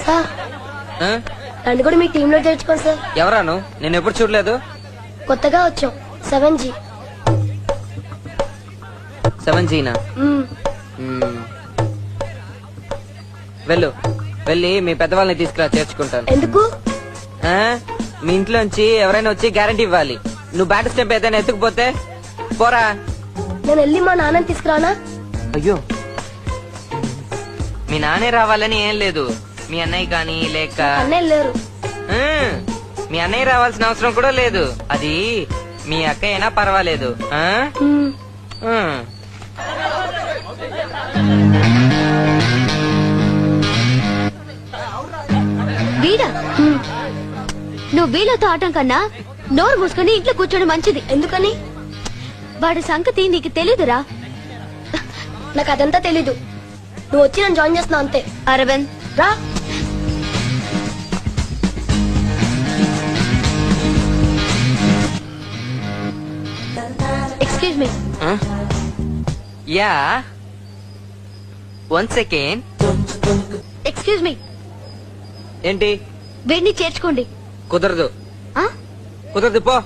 Sir నన్ను కూడా మీ team లో చేర్చుకోండి సార్. ఎవరాను? నేను ఎప్పుడు చూడలేదు. కొత్తగా వచ్చాం. 7G. 7Gనా? వెళ్ళు, వెళ్ళి మీ పెద్దవాళ్ళని తీసుకురా, చేర్చుకుంటాను. ఎందుకు? మీ ఇంట్లోంచి ఎవరైనా వచ్చి గ్యారంటీ ఇవ్వాలి. నువ్వు బ్యాట్ స్టెప్ ఏదైనా ఎత్తుకుపోతే పోరా. నేను వెళ్ళి మా నాన్నని తీసుకురానా? అయ్యో, మీ నాన్నే రావాలని ఏం లేదు. మీ అన్నయ్య కానీ లేక అన్నయ్య లేరు. మీ అన్నయ్య రావాల్సిన అవసరం కూడా లేదు. అది మీ అక్క అయినా పర్వాలేదు. వీడా, నువ్వు వీళ్ళతో ఆటం కన్నా నోరు మూసుకొని ఇంట్లో కూర్చోడం మంచిది. ఎందుకని? వాడి సంగతి నీకు తెలీదురా. నాకు అదంతా తెలీదు. నువ్వు వచ్చి నన్ను జాయిన్ చేస్తున్నావు అంతే. అరవింద్ రా. Excuse me. Yeah, 1 second. Excuse me. ఏంటి? వీడిని చేర్చుకోండి. కుదరదు. ఆ? కుదరదు, పో.